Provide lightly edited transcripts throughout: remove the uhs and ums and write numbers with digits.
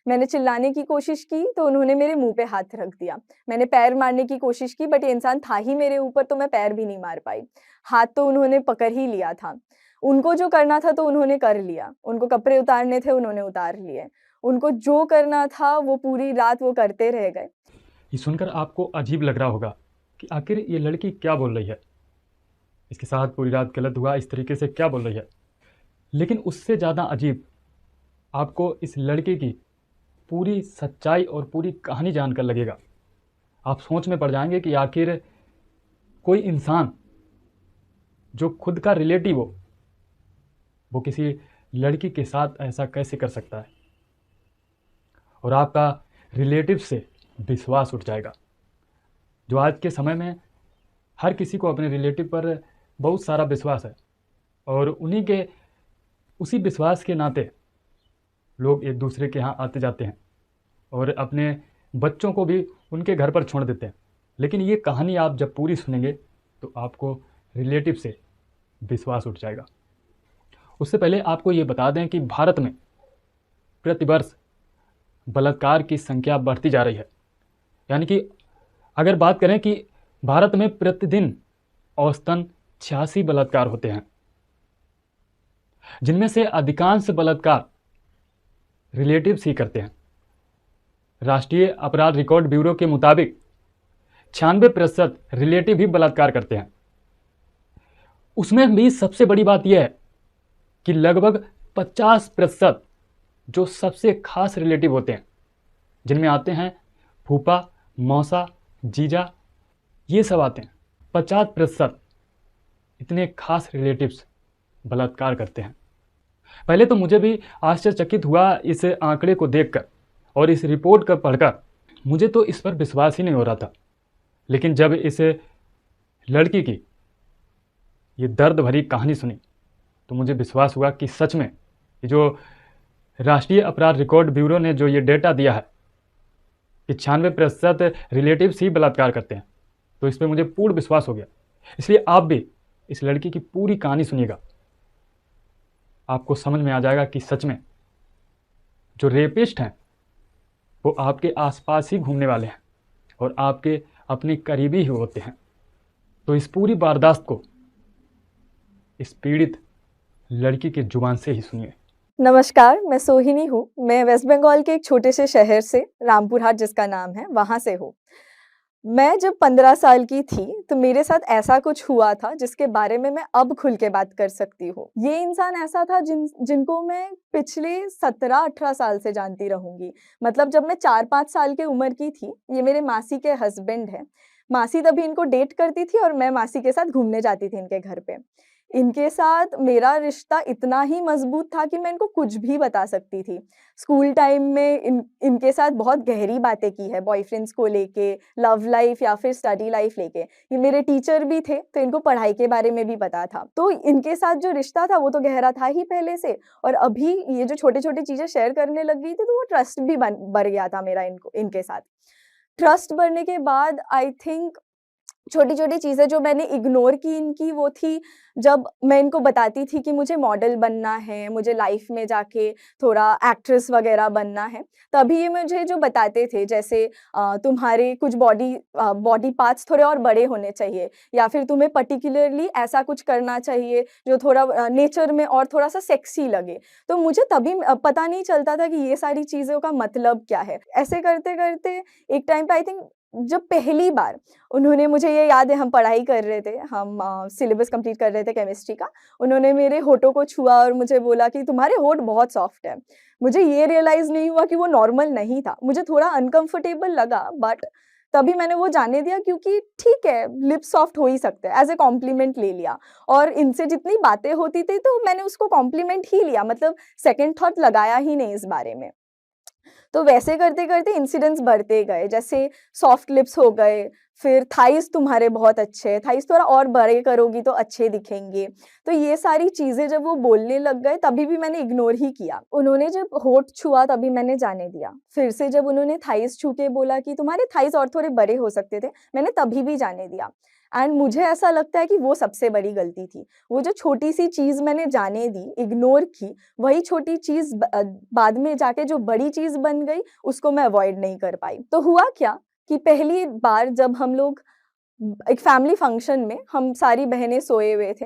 मैंने चिल्लाने की कोशिश की तो उन्होंने मेरे मुँह पे हाथ रख दिया। मैंने पैर मारने की कोशिश की बट ये इंसान था ही मेरे ऊपर तो मैं पैर भी नहीं मार पाई। हाथ तो उन्होंने पकड़ ही लिया था। उनको जो करना था तो उन्होंने कर लिया। उनको कपड़े उतारने थे उन्होंने उतार लिए। उनको जो करना था वो पूरी रात वो करते रह गए। ये सुनकर आपको अजीब लग रहा होगा कि आखिर ये लड़की क्या बोल रही है, इसके साथ पूरी रात गलत हुआ, इस तरीके से क्या बोल रही है। लेकिन उससे ज़्यादा अजीब आपको इस लड़के की पूरी सच्चाई और पूरी कहानी जानकर लगेगा। आप सोच में पड़ जाएंगे कि आखिर कोई इंसान जो खुद का रिलेटिव हो वो किसी लड़की के साथ ऐसा कैसे कर सकता है, और आपका रिलेटिव से विश्वास उठ जाएगा। जो आज के समय में हर किसी को अपने रिलेटिव पर बहुत सारा विश्वास है, और उन्हीं के उसी विश्वास के नाते लोग एक दूसरे के यहाँ आते जाते हैं और अपने बच्चों को भी उनके घर पर छोड़ देते हैं। लेकिन ये कहानी आप जब पूरी सुनेंगे तो आपको रिलेटिव से विश्वास उठ जाएगा। उससे पहले आपको ये बता दें कि भारत में प्रतिवर्ष बलात्कार की संख्या बढ़ती जा रही है। यानी कि अगर बात करें कि भारत में प्रतिदिन औसतन 86 बलात्कार होते हैं, जिनमें से अधिकांश बलात्कार रिलेटिव्स ही करते हैं। राष्ट्रीय अपराध रिकॉर्ड ब्यूरो के मुताबिक 96% रिलेटिव ही बलात्कार करते हैं। उसमें भी सबसे बड़ी बात यह है कि लगभग 50% जो सबसे खास रिलेटिव होते हैं, जिनमें आते हैं फूफा, मौसा, जीजा, ये सब आते हैं, 50% इतने खास रिलेटिव्स बलात्कार करते हैं। पहले तो मुझे भी आश्चर्यचकित हुआ इस आंकड़े को देखकर और इस रिपोर्ट को पढ़कर। मुझे तो इस पर विश्वास ही नहीं हो रहा था। लेकिन जब इस लड़की की ये दर्द भरी कहानी सुनी तो मुझे विश्वास हुआ कि सच में ये जो राष्ट्रीय अपराध रिकॉर्ड ब्यूरो ने जो ये डेटा दिया है कि 96% रिलेटिव्स ही बलात्कार करते हैं, तो इस पर मुझे पूर्ण विश्वास हो गया। इसलिए आप भी इस लड़की की पूरी कहानी सुनिएगा, आपको समझ में आ जाएगा कि सच में जो रेपिस्ट हैं वो आपके आसपास ही घूमने वाले हैं और आपके अपने करीबी ही होते हैं। तो इस पूरी वारदात को इस पीड़ित लड़की की जुबान से ही सुनिए। नमस्कार, मैं सोहिनी हूँ। मैं वेस्ट बंगाल के एक छोटे से शहर से, रामपुरहाट जिसका नाम है, वहाँ से हूँ। मैं जब 15 साल की थी, तो मेरे साथ ऐसा कुछ हुआ था जिसके बारे में मैं अब खुल के बात कर सकती हूँ। ये इंसान ऐसा था जिनको मैं पिछले 17-18 साल से जानती रहूँगी। मतलब जब मैं 4-5 साल की उम्र की थी, ये मेरे मासी के हस्बैंड हैं। मासी तभी इनको डेट करती थी और मैं मासी के साथ घूमने जाती थी इनके घर पे। इनके साथ मेरा रिश्ता इतना ही मज़बूत था कि मैं इनको कुछ भी बता सकती थी। स्कूल टाइम में इनके साथ बहुत गहरी बातें की है, बॉयफ्रेंड्स को लेके, लव लाइफ़ या फिर स्टडी लाइफ़ लेके। ये मेरे टीचर भी थे, तो इनको पढ़ाई के बारे में भी पता था। तो इनके साथ जो रिश्ता था, वो तो गहरा था ही पहले से, और अभी ये जो छोटी-छोटी चीज़ें शेयर करने लग गई थी, तो वो ट्रस्ट भी बढ़ गया था मेरा इनके साथ। ट्रस्ट बढ़ने के बाद आई थिंक छोटी-छोटी चीज़ें जो मैंने इग्नोर की इनकी, वो थी जब मैं इनको बताती थी कि मुझे मॉडल बनना है, मुझे लाइफ़ में जाके थोड़ा एक्ट्रेस वग़ैरह बनना है। तभी ये मुझे जो बताते थे, जैसे तुम्हारे कुछ बॉडी पार्ट्स थोड़े और बड़े होने चाहिए, या फिर तुम्हें पर्टिकुलरली ऐसा कुछ करना चाहिए जो थोड़ा नेचर में और थोड़ा-सा सेक्सी लगे। तो मुझे तभी पता नहीं चलता था कि ये सारी चीज़ों का मतलब क्या है। ऐसे करते-करते एक टाइम पे आई थिंक जब पहली बार उन्होंने, मुझे ये याद है, हम पढ़ाई कर रहे थे, हम सिलेबस कंप्लीट कर रहे थे केमिस्ट्री का। उन्होंने मेरे होठों को छुआ और मुझे बोला कि तुम्हारे होठ बहुत सॉफ्ट हैं। मुझे ये रियलाइज़ नहीं हुआ कि वो नॉर्मल नहीं था। मुझे थोड़ा अनकम्फर्टेबल लगा बट तभी मैंने वो जाने दिया, क्योंकि ठीक है, लिप्स सॉफ्ट हो ही सकते हैं, एज़ अ कॉम्प्लीमेंट ले लिया। और इनसे जितनी बातें होती थी तो मैंने उसको कॉम्प्लीमेंट ही लिया, मतलब सेकंड थॉट लगाया ही नहीं इस बारे में। तो वैसे करते-करते इंसिडेंट्स बढ़ते गए, जैसे सॉफ्ट लिप्स हो गए, फिर थाइज़ तुम्हारे बहुत अच्छे हैं, थाइज़ थोड़ा और बड़े करोगी तो अच्छे दिखेंगे। तो ये सारी चीज़ें जब वो बोलने लग गए, तभी भी मैंने इग्नोर ही किया। उन्होंने जब होठ छुआ तभी मैंने जाने दिया। फिर से जब उन्होंने थाइज़ छू के बोला कि तुम्हारे थाइज़ और थोड़े बड़े हो सकते थे, मैंने तभी भी जाने दिया। एंड मुझे ऐसा लगता है कि वो सबसे बड़ी गलती थी। वो जो छोटी-सी चीज़ मैंने जाने दी, इग्नोर की, वही छोटी चीज़ बाद में जाके जो बड़ी चीज़ बन गई, उसको मैं अवॉइड नहीं कर पाई। तो हुआ क्या कि पहली बार जब हम लोग एक फैमिली फंक्शन में हम सारी बहनें सोए हुए थे।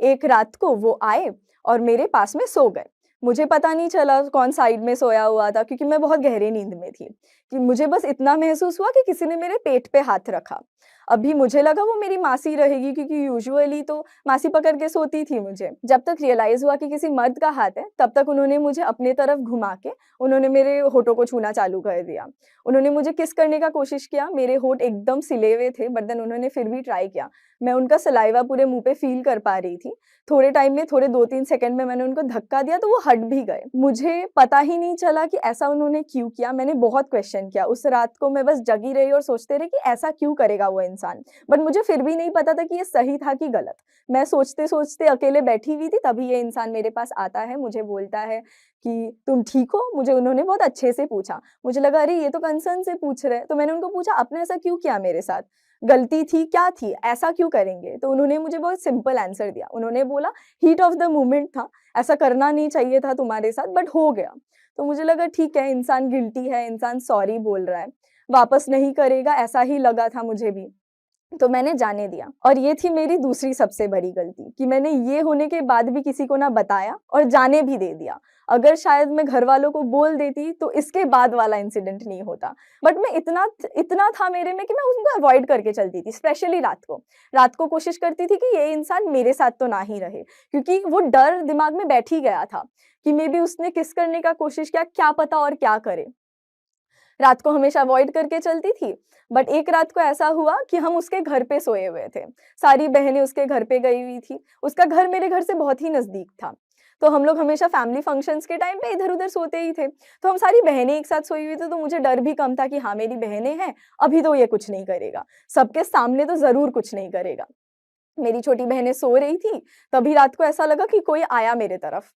एक रात को वो आए और मेरे पास में सो गए। मुझे पता नहीं चला कौन साइड में सोया हुआ था क्योंकि मैं बहुत गहरी नींद में थी। कि मुझे बस इतना महसूस हुआ कि किसी ने मेरे पेट पे हाथ रखा। अभी मुझे लगा वो मेरी मासी रहेगी क्योंकि यूजुअली तो मासी पकड़ के सोती थी मुझे। जब तक रियलाइज़ हुआ कि किसी मर्द का हाथ है, तब तक उन्होंने मुझे अपनी तरफ घुमा के उन्होंने मेरे होठों को छूना चालू कर दिया। उन्होंने मुझे किस करने का कोशिश किया, मेरे होठ एकदम सिले हुए थे बट देन उन्होंने फिर भी ट्राई किया। मैं उनका सलाइवा पूरे मुँह पे फ़ील कर पा रही थी। थोड़े टाइम में, थोड़े 2-3 सेकंड में मैंने उनको धक्का दिया तो वो हट भी गए। मुझे पता ही नहीं चला कि ऐसा उन्होंने क्यों किया, मैंने बहुत क्वेश्चन किया। उस रात को मैं बस जगी रही और सोचते रही कि ऐसा क्यों करेगा वो इंसान? बट मुझे फिर भी नहीं पता था कि ये सही था कि गलत। मैं सोचते-सोचते अकेले बैठी हुई थी, तभी ये इंसान मेरे पास आता है, मुझे बोलता है कि तुम ठीक हो? मुझे उन्होंने बहुत अच्छे से पूछा। मुझे लगा अरे ये तो कंसर्न से पूछ रहे हैं, तो मैंने उनको पूछा आपने ऐसा क्यों किया मेरे साथ? गलती थी, क्या थी? ऐसा क्यों करेंगे? तो उन्होंने मुझे बहुत सिंपल आंसर दिया। उन्होंने बोला हीट ऑफ द मोमेंट था, ऐसा करना नहीं चाहिए था तुम्हारे साथ बट हो गया। तो मुझे लगा ठीक है, इंसान गिल्टी है, इंसान सॉरी बोल रहा है, वापस नहीं करेगा ऐसा ही लगा था मुझे भी। तो मैंने जाने दिया और ये थी मेरी दूसरी सबसे बड़ी गलती कि मैंने ये होने के बाद भी किसी को ना बताया और जाने भी दे दिया। अगर शायद मैं घरवालों को बोल देती तो इसके बाद वाला इंसिडेंट नहीं होता। बट मैं इतना था मेरे में कि मैं उनको अवॉइड करके चलती थी, स्पेशली रात को। रात को कोशिश करती थी कि ये इंसान मेरे साथ तो ना ही रहे, क्योंकि वो डर दिमाग में बैठ ही गया था कि मेबी उसने किस करने का कोशिश किया, क्या पता और क्या करे। रात को हमेशा अवॉइड करके चलती थी, बट एक रात को ऐसा हुआ कि हम उसके घर पे सोए हुए थे। सारी बहनें उसके घर पे गई हुई थी। उसका घर मेरे घर से बहुत ही नज़दीक था। तो हम लोग हमेशा फैमिली फंक्शंस के टाइम पे इधर-उधर सोते ही थे। तो हम सारी बहनें एक साथ सोई हुई थी, तो मुझे डर भी कम था कि हाँ, मेरी बहनें हैं, अभी तो ये कुछ नहीं करेगा। सबके सामने तो ज़रूर कुछ नहीं करेगा। मेरी छोटी बहनें सो रही थी, तभी रात को ऐसा लगा कि कोई आया मेरे तरफ।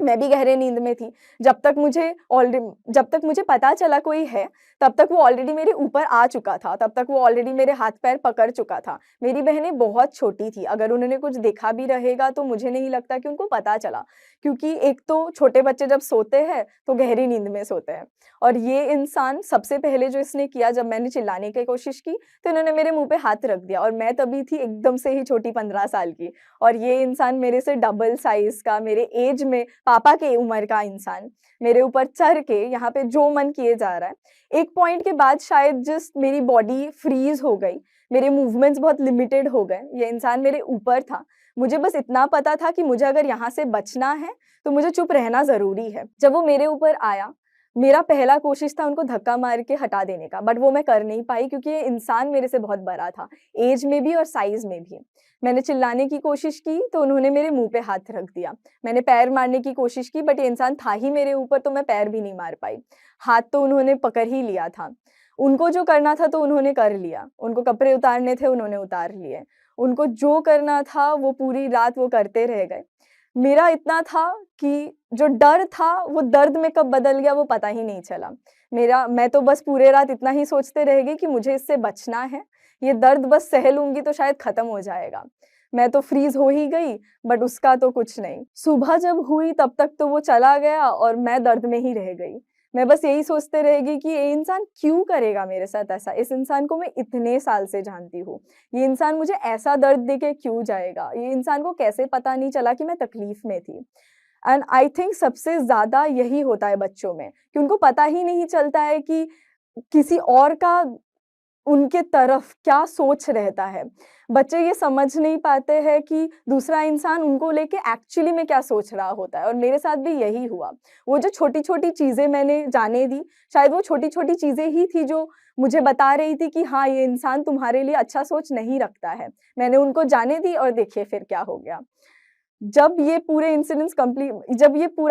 मैं भी गहरे नींद में थी। जब तक मुझे पता चला कोई है, तब तक वो ऑलरेडी मेरे ऊपर आ चुका था, तब तक वो ऑलरेडी मेरे हाथ-पैर पकड़ चुका था। मेरी बहनें बहुत छोटी थी, अगर उन्होंने कुछ देखा भी रहेगा तो मुझे नहीं लगता कि उनको पता चला। क्योंकि एक तो छोटे बच्चे जब सोते हैं, तो गहरी नींद में सोते हैं और ये इंसान सबसे पहले जो इसने किया जब मैंने चिल्लाने की कोशिश की, तो इन्होंने मेरे मुँह पे हाथ रख दिया और मैं तभी थी एकदम से ही छोटी 15 साल की और ये इंसान मेरे से डबल साइज़ का, मेरे ऐज में पापा के उम्र का इंसान मेरे ऊपर चढ़ के यहाँ पे जो मन किए जा रहा है। एक पॉइंट के बाद शायद जस्ट मेरी बॉडी फ्रीज़ हो गई, मेरे मूवमेंट्स बहुत लिमिटेड हो गए। ये इंसान मेरे ऊपर था। मुझे बस इतना पता था कि मुझे अगर यहाँ से बचना है, तो मुझे चुप रहना ज़रूरी है। जब वो मेरे ऊपर आया, मेरा पहला कोशिश था उनको धक्का मार के हटा देने का, बट वो मैं कर नहीं पाई क्योंकि ये इंसान मेरे से बहुत बड़ा था, ऐज में भी और साइज़ में भी। मैंने चिल्लाने की कोशिश की, तो उन्होंने मेरे मुँह पे हाथ रख दिया। मैंने पैर मारने की कोशिश की बट ये इंसान था ही मेरे ऊपर, तो मैं पैर भी नहीं मार पाई। हाथ तो उन्होंने पकड़ ही लिया था। उनको जो करना था तो उन्होंने कर लिया। उनको कपड़े उतारने थे, उन्होंने उतार लिए। उनको जो करना था वो पूरी रात वो करते रह गए। मेरा इतना था कि जो डर था वो दर्द में कब बदल गया वो पता ही नहीं चला। मैं तो बस पूरे रात इतना ही सोचते रह गई कि मुझे इससे बचना है, ये दर्द बस सह लूँगी तो शायद खत्म हो जाएगा। मैं तो फ्रीज़ हो ही गई बट उसका तो कुछ नहीं। सुबह जब हुई तब तक तो वो चला गया और मैं दर्द में ही रह गई। मैं बस यही सोचते रह गई कि ये इंसान क्यों करेगा मेरे साथ ऐसा? इस इंसान को मैं इतने साल से जानती हूँ। ये इंसान मुझे ऐसा दर्द देके क्यों जाएगा? ये इंसान को कैसे पता नहीं चला कि मैं तकलीफ़ में थी? एंड आई थिंक सबसे ज़्यादा यही होता है बच्चों में कि उनको पता ही नहीं चलता है कि किसी और का उनके तरफ क्या सोच रहता है। बच्चे ये समझ नहीं पाते हैं कि दूसरा इंसान उनको लेके एक्चुअली में क्या सोच रहा होता है और मेरे साथ भी यही हुआ। वो जो छोटी-छोटी चीज़ें मैंने जाने दी, शायद वो छोटी-छोटी चीज़ें ही थी जो मुझे बता रही थी कि हाँ, ये इंसान तुम्हारे लिए अच्छा सोच नहीं रखता है। मैंने उनको जाने दी और देखिए फिर क्या हो गया। जब ये पूरा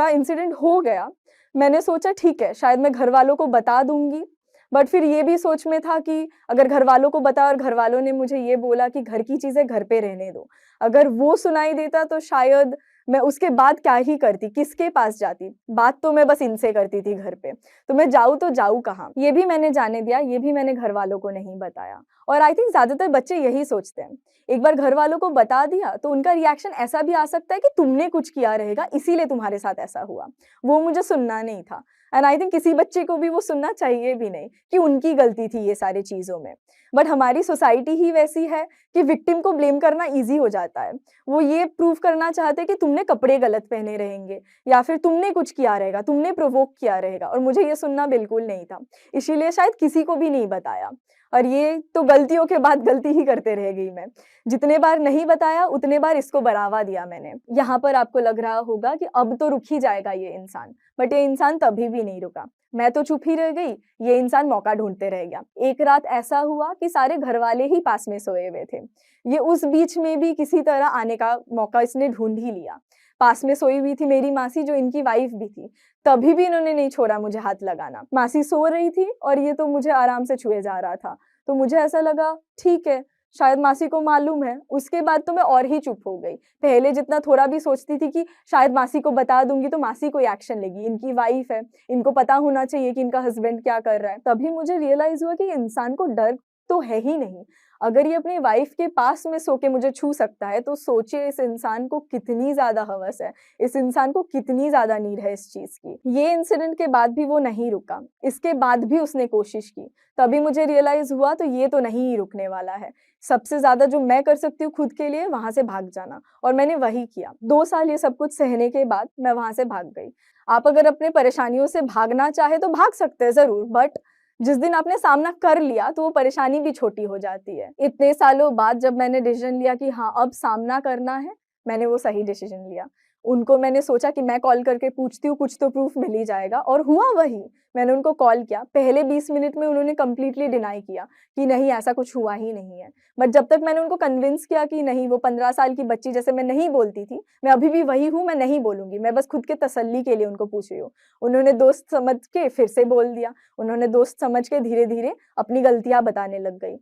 इंसिडेंट हो गया, मैंने सोचा ठीक है, शायद मैं घरवालों को बता दूँगी, बट फिर ये भी सोच में था कि अगर घरवालों को बताया और घरवालों ने मुझे ये बोला कि घर की चीज़ें घर पे रहने दो। अगर वो सुनाई देता तो शायद मैं उसके बाद क्या ही करती, किसके पास जाती? बात तो मैं बस इनसे करती थी घर पे, तो मैं जाऊँ तो जाऊँ कहाँ? ये भी मैंने जाने दिया, ये भी मैंने घरवालों को नहीं बताया और आई थिंक ज़्यादातर बच्चे यही सोचते हैं। एक बार घर वालों को बता दिया तो उनका रिएक्शन ऐसा भी आ सकता है कि तुमने कुछ किया रहेगा इसीलिए तुम्हारे साथ ऐसा हुआ। वो मुझे सुनना नहीं था एंड आई थिंक किसी बच्चे को भी वो सुनना चाहिए भी नहीं कि उनकी गलती थी ये सारी चीज़ों में। बट हमारी सोसाइटी ही वैसी है कि विक्टिम को ब्लेम करना ईज़ी हो जाता है। वो ये प्रूव करना चाहते हैं कि तुमने कपड़े गलत पहने रहेंगे या फिर तुमने कुछ किया रहेगा, तुमने प्रोवोक किया रहेगा और मुझे ये सुनना बिल्कुल नहीं था। इसीलिए शायद किसी को भी नहीं बताया और ये तो गलतियों के बाद गलती ही करते रह गई मैं। जितने बार नहीं बताया उतने बार इसको बढ़ावा दिया मैंने। यहाँ पर आपको लग रहा होगा कि अब तो रुक ही जाएगा ये इंसान, बट ये इंसान तभी भी नहीं रुका। मैं तो चुप ही रह गई, ये इंसान मौका ढूंढते रह गया। एक रात ऐसा हुआ कि सारे घरवाले ही पास में सोए हुए थे। ये उस बीच में भी किसी तरह आने का मौका इसने ढूंढ ही लिया। पास में सोई हुई थी मेरी मासी जो इनकी वाइफ भी थी, तभी भी इन्होंने नहीं छोड़ा मुझे हाथ लगाना। मासी सो रही थी और ये तो मुझे आराम से छुए जा रहा था। तो मुझे ऐसा लगा ठीक है, शायद मासी को मालूम है। उसके बाद तो मैं और ही चुप हो गई। पहले जितना थोड़ा भी सोचती थी कि शायद मासी को बता दूंगी तो मासी कोई एक्शन लेगी, इनकी वाइफ है, इनको पता होना चाहिए कि इनका हस्बैंड क्या कर रहा है। तभी मुझे रियलाइज हुआ कि इंसान को डर तो है ही नहीं। अगर ये अपनी वाइफ के पास में सो के मुझे छू सकता है तो सोचिए इस इंसान को कितनी ज़्यादा हवस है, इस इंसान को कितनी ज़्यादा नीड है इस चीज़ की। ये इंसिडेंट के बाद भी वो नहीं रुका, इसके बाद भी उसने कोशिश की। तभी मुझे रियलाइज़ हुआ तो ये तो नहीं रुकने वाला है। सबसे ज़्यादा जो मैं कर सकती हूँ खुद के लिए वहाँ से भाग जाना, और मैंने वही किया। 2 साल ये सब कुछ सहने के बाद मैं वहाँ से भाग गई। आप अगर अपने परेशानियों से भागना चाहे तो भाग सकते हैं ज़रूर, बट जिस दिन आपने सामना कर लिया तो वो परेशानी भी छोटी हो जाती है। इतने सालों बाद जब मैंने डिसीजन लिया कि हाँ, अब सामना करना है, मैंने वो सही डिसीजन लिया। उनको मैंने सोचा कि मैं कॉल करके पूछती हूँ, कुछ तो प्रूफ मिल ही जाएगा, और हुआ वही। मैंने उनको कॉल किया, पहले 20 मिनट में उन्होंने कंप्लीटली डिनाई किया कि नहीं ऐसा कुछ हुआ ही नहीं है। बट जब तक मैंने उनको कन्विंस किया कि नहीं, वो 15 साल की बच्ची जैसे मैं नहीं बोलती थी, मैं अभी भी वही हूँ, मैं नहीं बोलूँगी, मैं बस खुद के तसल्ली के लिए उनको पूछ रही हूँ। उन्होंने दोस्त समझ के फिर से बोल दिया। उन्होंने दोस्त समझ के धीरे-धीरे अपनी गलतियाँ बताने लग गई।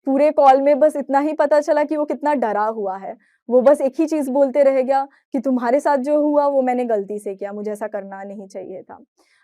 पूरे कॉल में बस इतना ही पता चला कि वो कितना डरा हुआ है। वो बस एक ही चीज़ बोलते रह गया कि तुम्हारे साथ जो हुआ वो मैंने गलती से किया, मुझे ऐसा करना नहीं चाहिए था।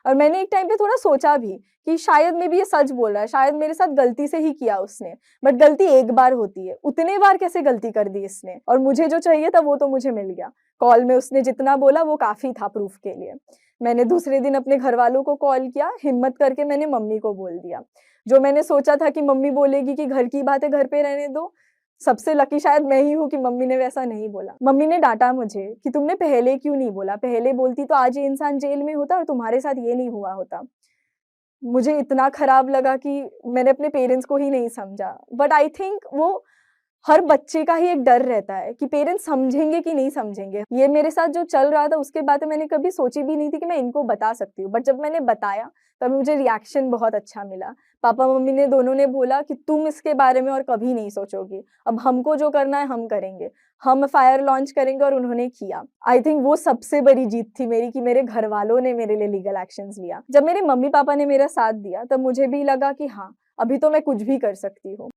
और मैंने एक टाइम पे थोड़ा सोचा भी कि शायद मे बी ये सच बोल रहा है, शायद मेरे साथ गलती से ही किया उसने। बट गलती एक बार होती है, उतने बार कैसे गलती कर दी इसने? और मुझे जो चाहिए था वो तो मुझे मिल गया। कॉल में उसने जितना बोला वो काफ़ी था प्रूफ के लिए। मैंने दूसरे दिन अपने घरवालों को कॉल किया, हिम्मत करके मैंने मम्मी को बोल दिया। जो मैंने सोचा था कि मम्मी बोलेगी कि घर की बातें घर पे रहने दो, सबसे लकी शायद मैं ही हूँ कि मम्मी ने वैसा नहीं बोला। मम्मी ने डाँटा मुझे कि तुमने पहले क्यों नहीं बोला? पहले बोलती तो आज ये इंसान जेल में होता और तुम्हारे साथ ये नहीं हुआ होता। मुझे इतना खराब लगा कि मैंने अपने पेरेंट्स को ही नहीं समझा। बट आई थिंक वो हर बच्चे का ही एक डर रहता है कि पेरेंट्स समझेंगे कि नहीं समझेंगे। ये मेरे साथ जो चल रहा था उसके बाद मैंने कभी सोची भी नहीं थी कि मैं इनको बता सकती हूँ। बट जब मैंने बताया तब मुझे रिएक्शन बहुत अच्छा मिला। पापा-मम्मी ने दोनों ने बोला कि तुम इसके बारे में और कभी नहीं सोचोगी। अब हमको जो करना है हम करेंगे। हम एफआईआर लॉन्च करेंगे, और उन्होंने किया। आई थिंक वो सबसे बड़ी जीत थी मेरी कि मेरे घरवालों ने मेरे लिए लीगल एक्शंस लिया। जब मेरे मम्मी-पापा ने मेरा साथ दिया तब मुझे भी लगा कि हाँ, अभी तो मैं कुछ भी कर सकती हूँ।